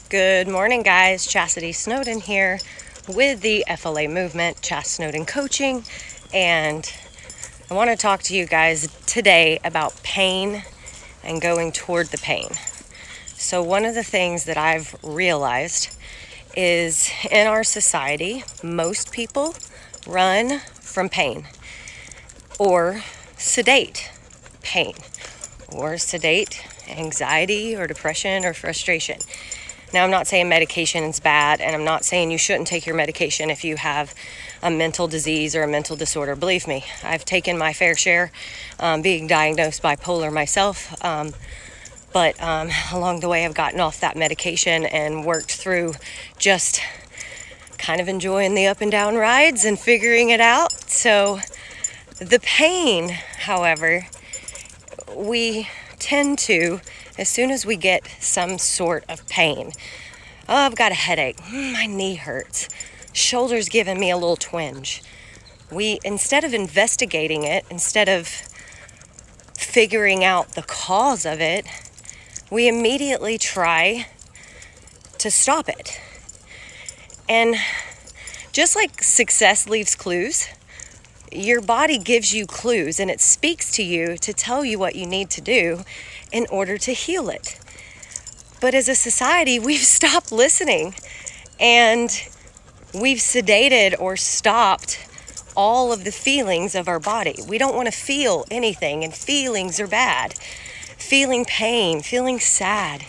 Good morning, guys. Chastity Snowden here with the FLA movement, Chas Snowden Coaching, and I want to talk to you guys today about pain and going toward the pain. So one of the things that I've realized is in our society, most people run from pain or sedate pain or sedate anxiety or depression or frustration. Now, I'm not saying medication is bad, and I'm not saying you shouldn't take your medication if you have a mental disease or a mental disorder. Believe me, I've taken my fair share, being diagnosed bipolar myself, but along the way I've gotten off that medication and worked through just kind of enjoying the up and down rides and figuring it out. So the pain, however, we tend to, as soon as we get some sort of pain, oh, I've got a headache, my knee hurts, shoulder's giving me a little twinge. We, instead of investigating it, instead of figuring out the cause of it, we immediately try to stop it. And just like success leaves clues, your body gives you clues and it speaks to you to tell you what you need to do in order to heal it. But as a society, we've stopped listening and we've sedated or stopped all of the feelings of our body. We don't want to feel anything, and feelings are bad. Feeling pain, feeling sad,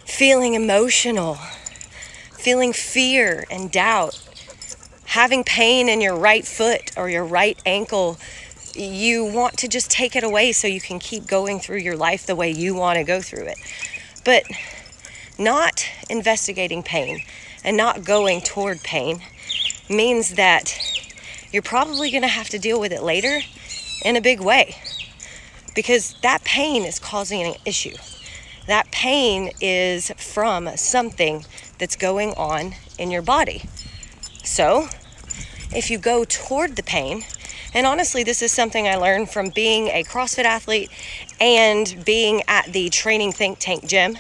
feeling emotional, feeling fear and doubt. Having pain in your right foot or your right ankle, you want to just take it away so you can keep going through your life the way you want to go through it. But not investigating pain and not going toward pain means that you're probably going to have to deal with it later in a big way, because that pain is causing an issue. That pain is from something that's going on in your body. So if you go toward the pain, and honestly, this is something I learned from being a CrossFit athlete and being at the training think tank gym.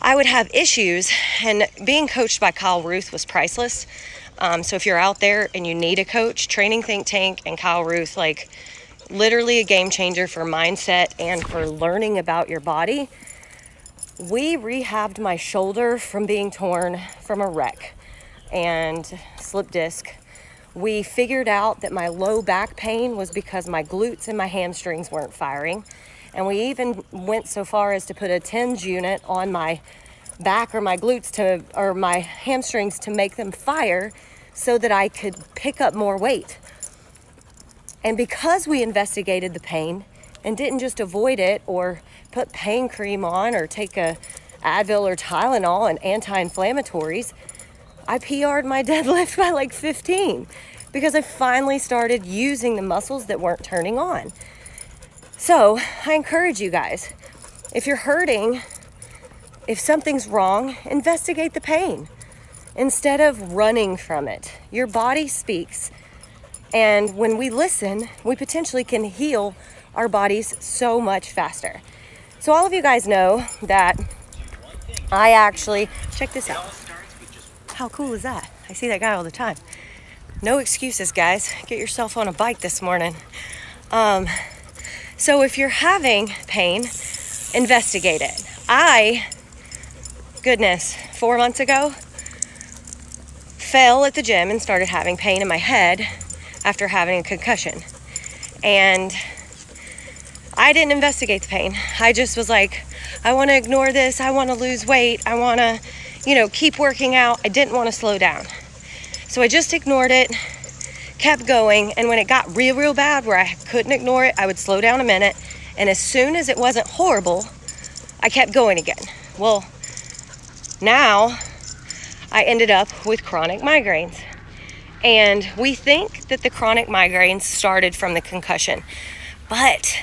I would have issues, and being coached by Kyle Ruth was priceless. So if you're out there and you need a coach, Training Think Tank and Kyle Ruth, like literally a game changer for mindset and for learning about your body. We rehabbed my shoulder from being torn from a wreck and slip disc. We figured out that my low back pain was because my glutes and my hamstrings weren't firing. And we even went so far as to put a TENS unit on my back or my glutes or my hamstrings to make them fire so that I could pick up more weight. And because we investigated the pain and didn't just avoid it or put pain cream on or take a Advil or Tylenol and anti-inflammatories, I PR'd my deadlift by like 15 because I finally started using the muscles that weren't turning on. So I encourage you guys, if you're hurting, if something's wrong, investigate the pain instead of running from it. Your body speaks, and when we listen, we potentially can heal our bodies so much faster. So all of you guys know that I actually, check this out. How cool is that? I see that guy all the time. No excuses, guys. Get yourself on a bike this morning. So if you're having pain, investigate it. 4 months ago, fell at the gym and started having pain in my head after having a concussion. And I didn't investigate the pain. I just was like, I want to ignore this. I want to lose weight. I want to keep working out. I didn't want to slow down. So I just ignored it, kept going, and when it got real bad where I couldn't ignore it, I would slow down a minute, and as soon as it wasn't horrible, I kept going again. Well, now I ended up with chronic migraines. And we think that the chronic migraines started from the concussion, but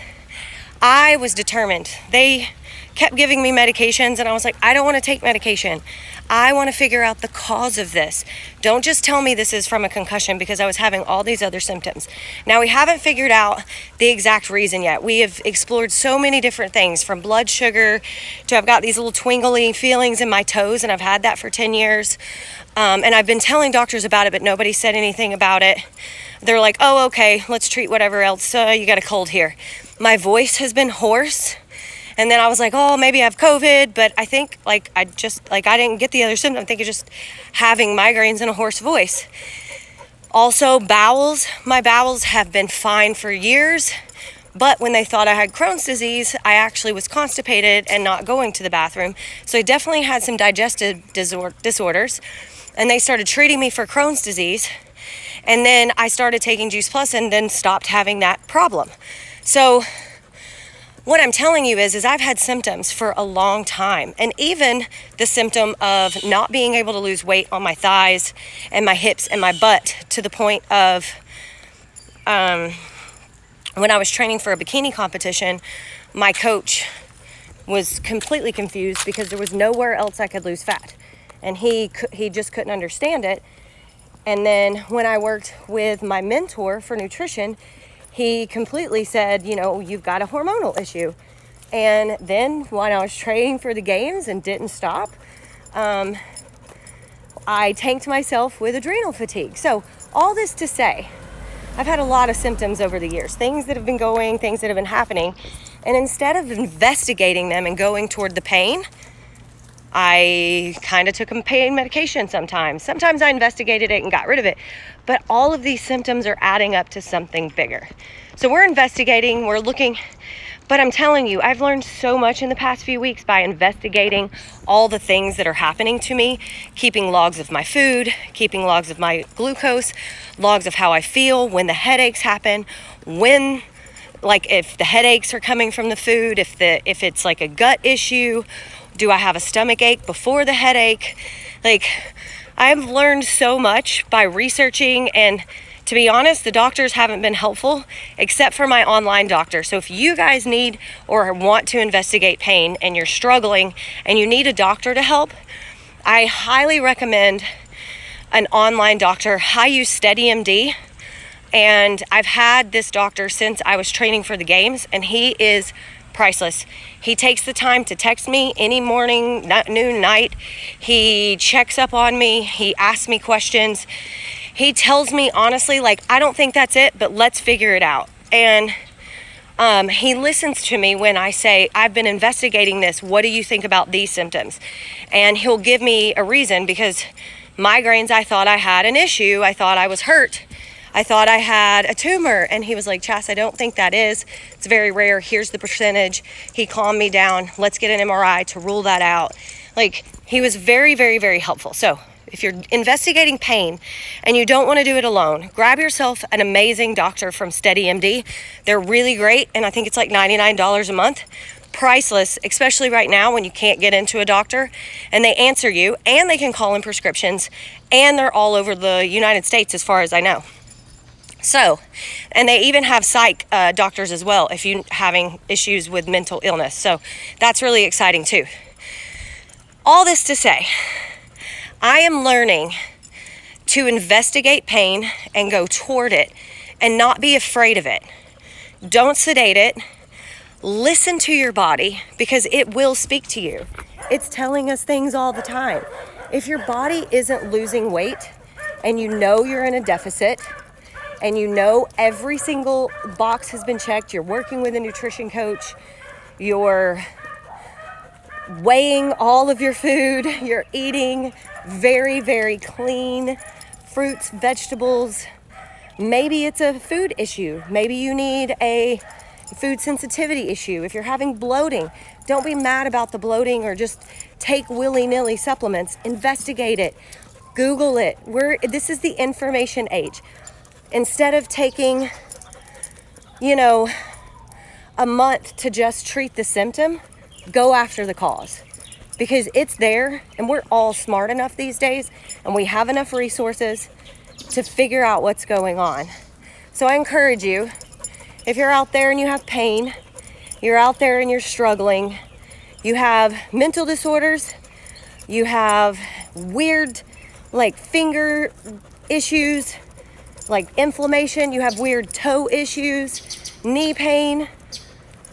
I was determined. They kept giving me medications, and I was like, I don't want to take medication. I want to figure out the cause of this. Don't just tell me this is from a concussion, because I was having all these other symptoms. Now, we haven't figured out the exact reason yet. We have explored so many different things, from blood sugar to I've got these little twingly feelings in my toes, and I've had that for 10 years. And I've been telling doctors about it, but nobody said anything about it. They're like, oh, okay, let's treat whatever else. You got a cold here. My voice has been hoarse. And then I was like, oh, maybe I have COVID, but I think I didn't get the other symptom. I think it's just having migraines and a hoarse voice. Also, bowels. My bowels have been fine for years, but when they thought I had Crohn's disease, I actually was constipated and not going to the bathroom. So I definitely had some digestive disorders, and they started treating me for Crohn's disease. And then I started taking Juice Plus and then stopped having that problem. So what I'm telling you is I've had symptoms for a long time, and even the symptom of not being able to lose weight on my thighs and my hips and my butt, to the point of when I was training for a bikini competition, my coach was completely confused because there was nowhere else I could lose fat, and he just couldn't understand it. And then when I worked with my mentor for nutrition, he completely said, you've got a hormonal issue. And then when I was training for the games and didn't stop, I tanked myself with adrenal fatigue. So all this to say, I've had a lot of symptoms over the years, things that have been going, things that have been happening. And instead of investigating them and going toward the pain, I kind of took a pain medication sometimes. Sometimes I investigated it and got rid of it. But all of these symptoms are adding up to something bigger. So we're investigating, we're looking. But I'm telling you, I've learned so much in the past few weeks by investigating all the things that are happening to me, keeping logs of my food, keeping logs of my glucose, logs of how I feel when the headaches happen, if the headaches are coming from the food, if it's like a gut issue. Do I have a stomach ache before the headache? I've learned so much by researching, and to be honest, the doctors haven't been helpful except for my online doctor. So if you guys need or want to investigate pain and you're struggling and you need a doctor to help, I highly recommend an online doctor. I use SteadyMD, and I've had this doctor since I was training for the games, and he is priceless. He takes the time to text me any morning, noon, night. He checks up on me. He asks me questions. He tells me honestly, I don't think that's it, but let's figure it out. And he listens to me when I say, I've been investigating this. What do you think about these symptoms? And he'll give me a reason, because migraines, I thought I had an issue. I thought I was hurt. I thought I had a tumor. And he was like, Chas, I don't think that is. It's very rare. Here's the percentage. He calmed me down. Let's get an MRI to rule that out. He was very, very, very helpful. So if you're investigating pain and you don't want to do it alone, grab yourself an amazing doctor from SteadyMD. They're really great. And I think it's like $99 a month. Priceless, especially right now when you can't get into a doctor, and they answer you, and they can call in prescriptions, and they're all over the United States as far as I know. So, and they even have psych doctors as well if you're having issues with mental illness. So that's really exciting too. All this to say, I am learning to investigate pain and go toward it and not be afraid of it. Don't sedate it. Listen to your body, because it will speak to you. It's telling us things all the time. If your body isn't losing weight and you know you're in a deficit, and you know every single box has been checked, you're working with a nutrition coach, you're weighing all of your food, you're eating very, very clean fruits, vegetables. Maybe it's a food issue. Maybe you need a food sensitivity issue. If you're having bloating, don't be mad about the bloating or just take willy-nilly supplements. Investigate it. Google it. This is the information age. Instead of taking, a month to just treat the symptom, go after the cause, because it's there, and we're all smart enough these days, and we have enough resources to figure out what's going on. So I encourage you, if you're out there and you have pain, you're out there and you're struggling, You have mental disorders. You have weird, like, finger issues, like inflammation. You have weird toe issues, knee pain.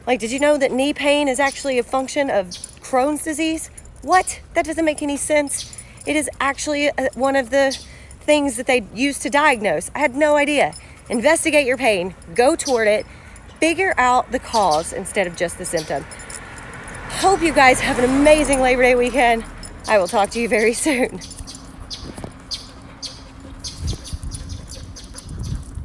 Like, did you know that knee pain is actually a function of Crohn's disease? What? That doesn't make any sense. It is actually one of the things that they use to diagnose. I had no idea. Investigate your pain, go toward it, figure out the cause instead of just the symptom. Hope you guys have an amazing Labor Day weekend. I will talk to you very soon.